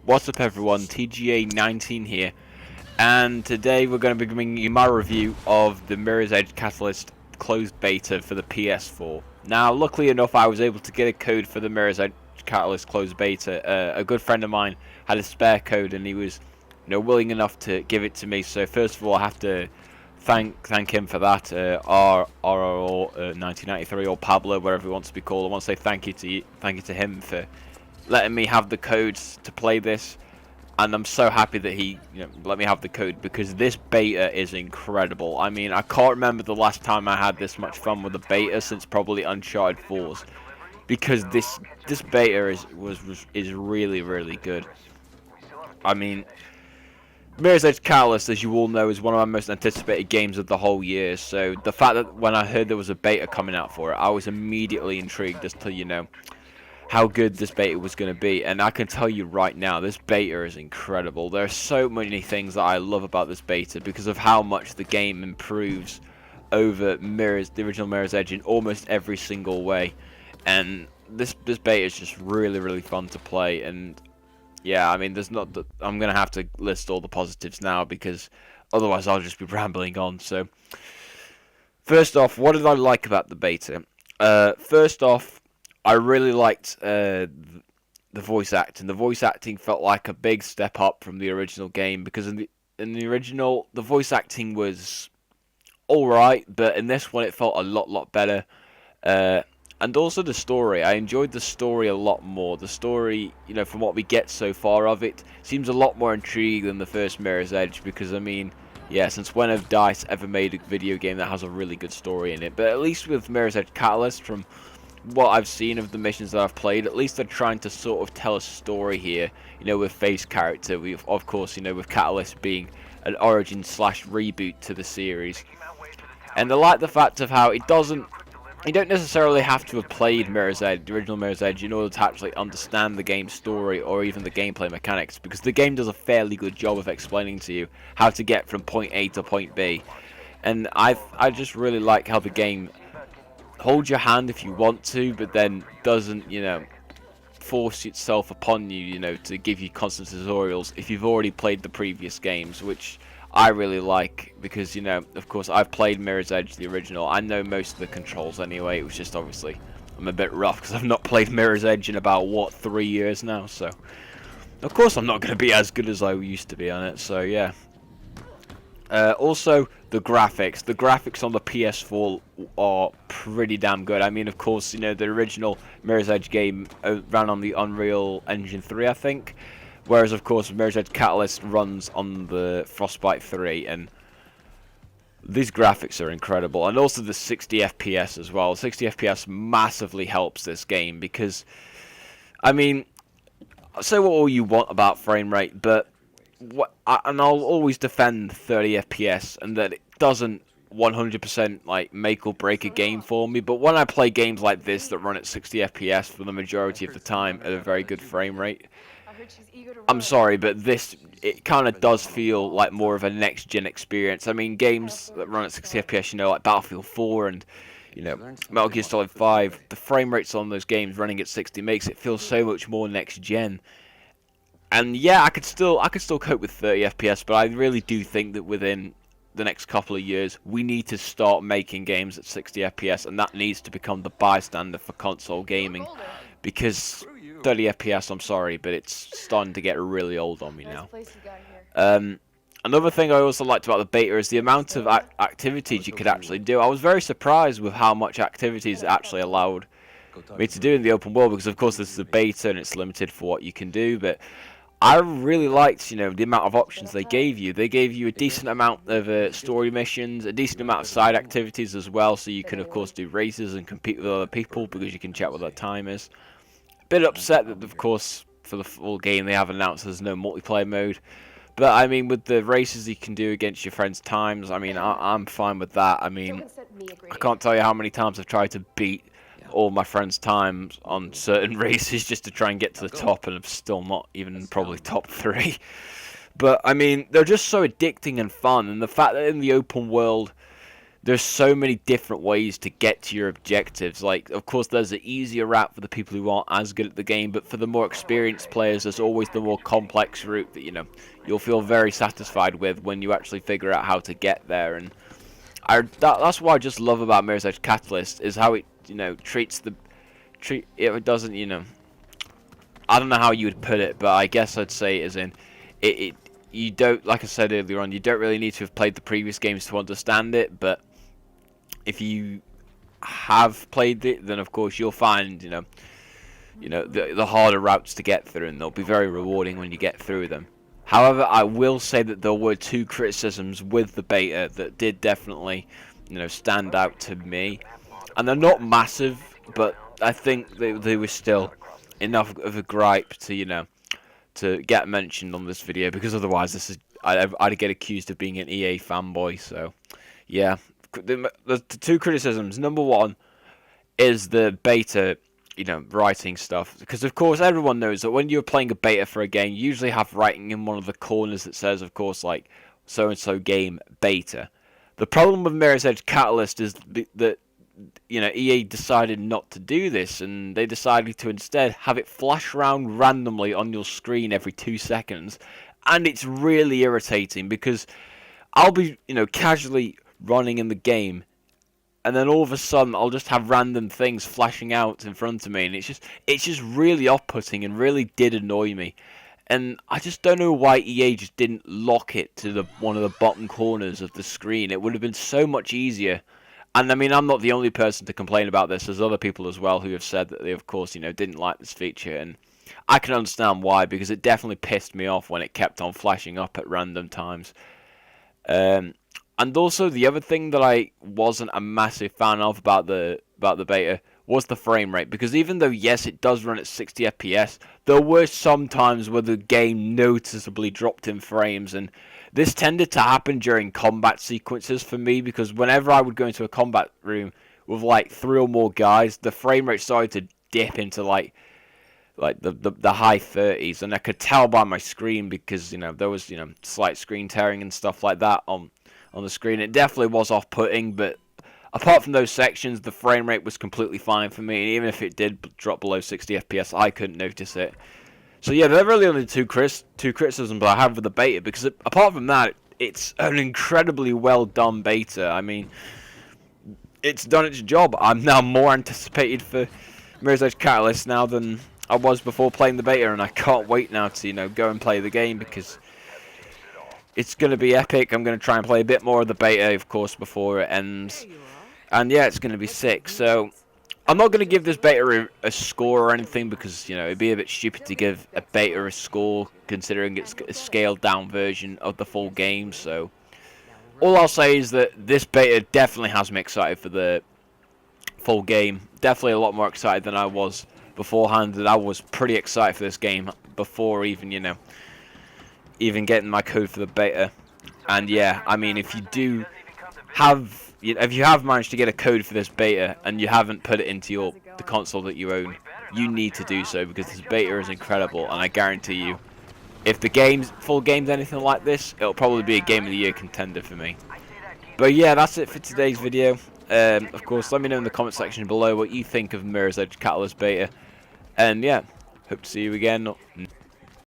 What's up everyone, TGA19 here, and today we're going to be bringing you my review of the Mirror's Edge Catalyst closed beta for the PS4. Now, luckily enough, I was able to get a code for the Mirror's Edge Catalyst closed beta. A good friend of mine had a spare code and he was willing enough to give it to me, so first of all I have to thank him for that, RRO 1993 or Pablo, whatever he wants to be called. I want to say thank you to him for letting me have the codes to play this, and I'm so happy that he let me have the code, because this beta is incredible. I mean, I can't remember the last time I had this much fun with a beta since probably Uncharted 4's, because this beta is really good. I mean, Mirror's Edge Catalyst, as you all know, is one of my most anticipated games of the whole year, so the fact that when I heard there was a beta coming out for it, I was immediately intrigued as to how good this beta was going to be. And I can tell you right now, this beta is incredible. There are so many things that I love about this beta because of how much the game improves over the original Mirror's Edge in almost every single way. And this beta is just really fun to play. And yeah, I mean, I'm going to have to list all the positives now, because otherwise I'll just be rambling on. So first off, what did I like about the beta? First off, I really liked the voice acting. The voice acting felt like a big step up from the original game, because in the original the voice acting was alright, but in this one it felt a lot better. And also the story. I enjoyed the story a lot more. The story, from what we get so far of it, seems a lot more intriguing than the first Mirror's Edge, because I mean, yeah, since when have DICE ever made a video game that has a really good story in it? But at least with Mirror's Edge Catalyst, from what I've seen of the missions that I've played, at least they're trying to sort of tell a story here, with Faye's character. We've, of course, with Catalyst being an origin / reboot to the series. And I like the fact of how you don't necessarily have to have played Mirror's Edge, the original Mirror's Edge, in order to actually understand the game's story or even the gameplay mechanics, because the game does a fairly good job of explaining to you how to get from point A to point B. And I just really like how the game holds your hand if you want to, but then doesn't, force itself upon you, to give you constant tutorials if you've already played the previous games, which I really like, because, of course, I've played Mirror's Edge, the original. I know most of the controls anyway. It was just, obviously, I'm a bit rough because I've not played Mirror's Edge in about, 3 years now, so of course I'm not going to be as good as I used to be on it, so yeah. Also, the graphics on the PS4 are pretty damn good. I mean, of course, the original Mirror's Edge game ran on the Unreal Engine 3, I think, whereas, of course, Mirror's Edge Catalyst runs on the Frostbite 3, and these graphics are incredible. And also the 60 FPS as well. 60 FPS massively helps this game, because, I mean, say what all you want about frame rate, but and I'll always defend 30 FPS, and that it doesn't 100% like make or break a game for me. But when I play games like this that run at 60 FPS for the majority of the time at a very good frame rate, I'm sorry, but it kind of does feel like more of a next-gen experience. I mean, games that run at 60 FPS, like Battlefield 4 and Metal Gear Solid 5, the frame rates on those games running at 60 makes it feel so much more next-gen. And yeah, I could still cope with 30 FPS, but I really do think that within the next couple of years, we need to start making games at 60 FPS, and that needs to become the bystander for console gaming, because 30 FPS, I'm sorry, but it's starting to get really old on me now. Another thing I also liked about the beta is the amount of activities you could actually do. I was very surprised with how much activities it actually allowed me to do in the open world, because of course this is a beta and it's limited for what you can do, but I really liked, the amount of options they gave you. They gave you a decent amount of story missions, a decent amount of side activities as well, so you can, of course, do races and compete with other people, because you can check what their time is. Bit upset that, of course, for the full game they have announced there's no multiplayer mode. But, I mean, with the races you can do against your friends' times, I mean, I'm fine with that. I mean, I can't tell you how many times I've tried to beat all my friends' times on certain races just to try and get to the top, and I'm still not even probably top 3. But I mean, they're just so addicting and fun, and the fact that in the open world there's so many different ways to get to your objectives. Like, of course, there's an easier route for the people who aren't as good at the game, but for the more experienced players, there's always the more complex route that, you know, you'll feel very satisfied with when you actually figure out how to get there. And that's what I just love about Mirror's Edge Catalyst, is how it, you know, it doesn't, you know, I don't know how you would put it, but I guess I'd say as in, you don't, like I said earlier on, you don't really need to have played the previous games to understand it, but if you have played it, then of course you'll find, you know, the harder routes to get through, and they'll be very rewarding when you get through them. However, I will say that there were two criticisms with the beta that did definitely, you know, stand out to me, and they're not massive, but I think they were still enough of a gripe to, you know, to get mentioned on this video, because otherwise I'd get accused of being an EA fanboy. So yeah, the two criticisms. Number one is the beta, you know, writing stuff, because of course everyone knows that when you're playing a beta for a game, you usually have writing in one of the corners that says, of course, like, so and so game beta. The problem with Mirror's Edge Catalyst is that, you know, EA decided not to do this, and they decided to instead have it flash around randomly on your screen every 2 seconds, and it's really irritating, because I'll be, you know, casually running in the game, and then all of a sudden I'll just have random things flashing out in front of me, and it's just really off-putting and really did annoy me. And I just don't know why EA just didn't lock it to one of the bottom corners of the screen. It would have been so much easier. And I mean, I'm not the only person to complain about this. There's other people as well who have said that they, of course, you know, didn't like this feature, and I can understand why, because it definitely pissed me off when it kept on flashing up at random times. And also the other thing that I wasn't a massive fan of about the beta was the frame rate, because even though, yes, it does run at 60 FPS, there were some times where the game noticeably dropped in frames, and this tended to happen during combat sequences for me, because whenever I would go into a combat room with like 3 or more guys, the frame rate started to dip into like the high 30s, and I could tell by my screen, because, you know, there was, you know, slight screen tearing and stuff like that on the screen. It definitely was off-putting, but apart from those sections, the frame rate was completely fine for me, and even if it did drop below 60 FPS, I couldn't notice it. So yeah, they're really only two criticisms I have with the beta, because apart from that, it's an incredibly well done beta. I mean, it's done its job. I'm now more anticipated for Mirror's Edge Catalyst now than I was before playing the beta, and I can't wait now to, you know, go and play the game, because it's going to be epic. I'm going to try and play a bit more of the beta, of course, before it ends. And yeah, it's going to be sick. So I'm not going to give this beta a score or anything, because, you know, it'd be a bit stupid to give a beta a score, considering it's a scaled down version of the full game. So all I'll say is that this beta definitely has me excited for the full game. Definitely a lot more excited than I was beforehand, and I was pretty excited for this game before even, you know, even getting my code for the beta. And yeah, I mean, if you have managed to get a code for this beta and you haven't put it into the console that you own, you need to do so, because this beta is incredible, and I guarantee you, if the full game's anything like this, it'll probably be a Game of the Year contender for me. But yeah, that's it for today's video. Of course, let me know in the comment section below what you think of Mirror's Edge Catalyst beta, and yeah, hope to see you again.